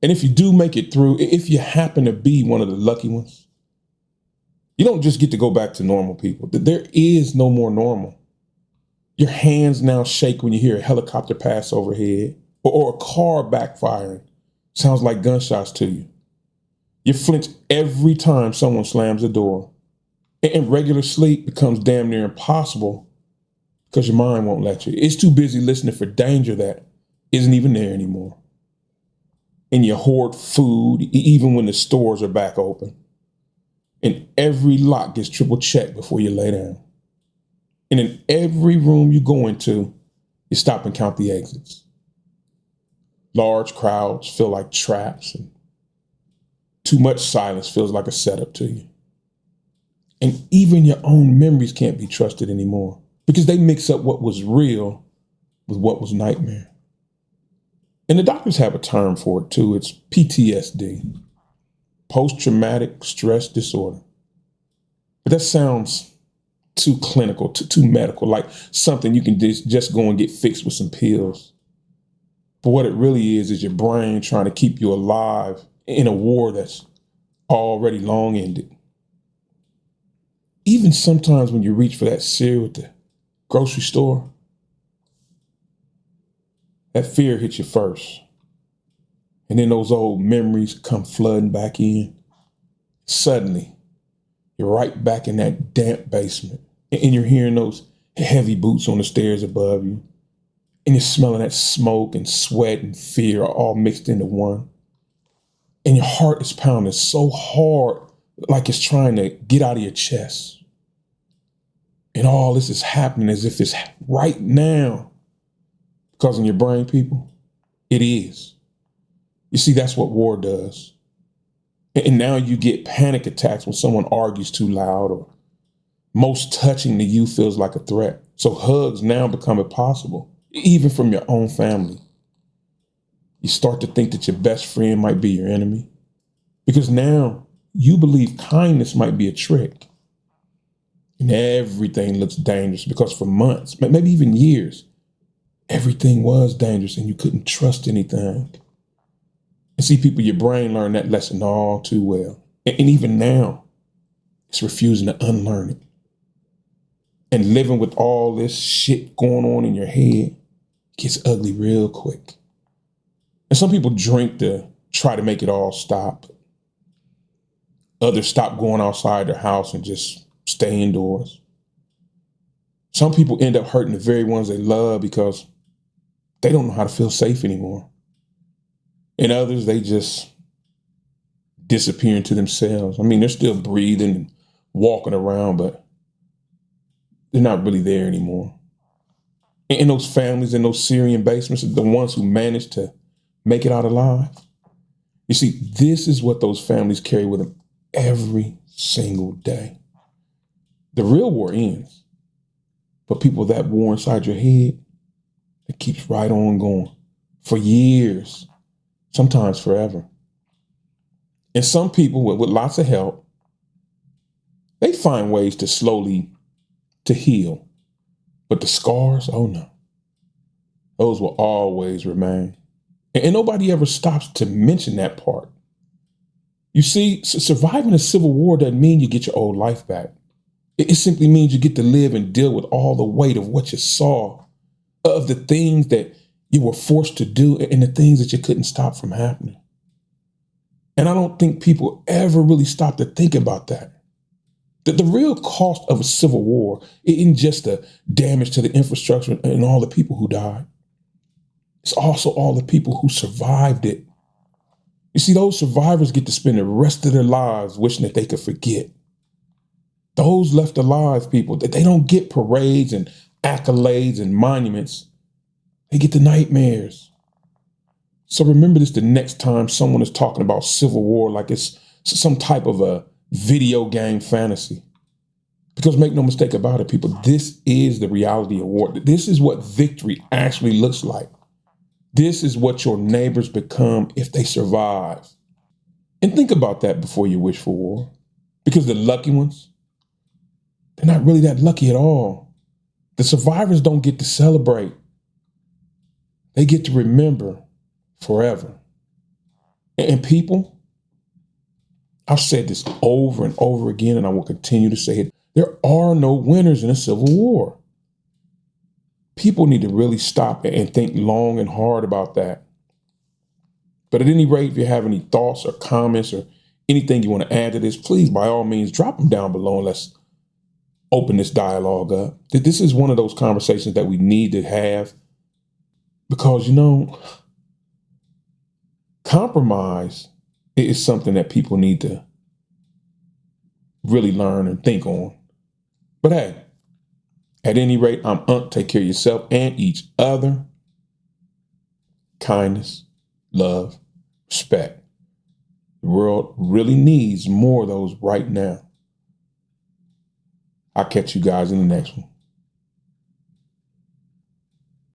And if you do make it through, if you happen to be one of the lucky ones, you don't just get to go back to normal people. There is no more normal. Your hands now shake when you hear a helicopter pass overhead or a car backfiring. Sounds like gunshots to you. You flinch every time someone slams the door. And regular sleep becomes damn near impossible because your mind won't let you. It's too busy listening for danger that isn't even there anymore. And you hoard food even when the stores are back open. And every lock gets triple checked before you lay down. And in every room you go into, you stop and count the exits. Large crowds feel like traps, and too much silence feels like a setup to you. And even your own memories can't be trusted anymore because they mix up what was real with what was nightmare. And the doctors have a term for it too. It's PTSD, post-traumatic stress disorder. But that sounds too clinical, too medical, like something you can just go and get fixed with some pills. But what it really is your brain trying to keep you alive in a war that's already long ended. Even sometimes when you reach for that cereal at the grocery store, that fear hits you first. And then those old memories come flooding back in. Suddenly, you're right back in that damp basement. And you're hearing those heavy boots on the stairs above you. And you're smelling that smoke and sweat and fear all mixed into one. And your heart is pounding so hard, like it's trying to get out of your chest. And all this is happening as if it's right now. Because in your brain, people, it is. You see, that's what war does. And now you get panic attacks when someone argues too loud, or most touching to you feels like a threat. So hugs now become impossible, even from your own family. You start to think that your best friend might be your enemy because now you believe kindness might be a trick. And everything looks dangerous because for months, maybe even years, everything was dangerous and you couldn't trust anything. And see, people, your brain learned that lesson all too well. And even now, it's refusing to unlearn it. And living with all this shit going on in your head gets ugly real quick. And some people drink to try to make it all stop. Others stop going outside their house and just stay indoors. Some people end up hurting the very ones they love because they don't know how to feel safe anymore. And others, they just disappear into themselves. I mean, they're still breathing and walking around, but they're not really there anymore. And those families in those Syrian basements are the ones who managed to make it out alive. You see, this is what those families carry with them every single day. The real war ends, but people, that war inside your head, it keeps right on going for years, sometimes forever. And some people with lots of help, they find ways to slowly to heal. But the scars, oh no, those will always remain. And nobody ever stops to mention that part. You see, surviving a civil war doesn't mean you get your old life back. It simply means you get to live and deal with all the weight of what you saw, of the things that you were forced to do and the things that you couldn't stop from happening. And I don't think people ever really stop to think about that. The real cost of a civil war isn't just the damage to the infrastructure and all the people who died. It's also all the people who survived it. You see, those survivors get to spend the rest of their lives wishing that they could forget. Those left alive, people, that they don't get parades and accolades and monuments. They get the nightmares. So remember this the next time someone is talking about civil war like it's some type of a video game fantasy. Because make no mistake about it, people, this is the reality of war. This is what victory actually looks like. This is what your neighbors become if they survive. And think about that before you wish for war. Because the lucky ones, they're not really that lucky at all. The survivors don't get to celebrate. They get to remember forever. And people, I've said this over and over again, and I will continue to say it. There are no winners in a civil war. People need to really stop and think long and hard about that. But at any rate, if you have any thoughts or comments or anything you want to add to this, please, by all means, drop them down below and let's open this dialogue up. This is one of those conversations that we need to have because, compromise is something that people need to really learn and think on. But hey, at any rate, I'm Unc. Take care of yourself and each other. Kindness, love, respect. The world really needs more of those right now. I'll catch you guys in the next one.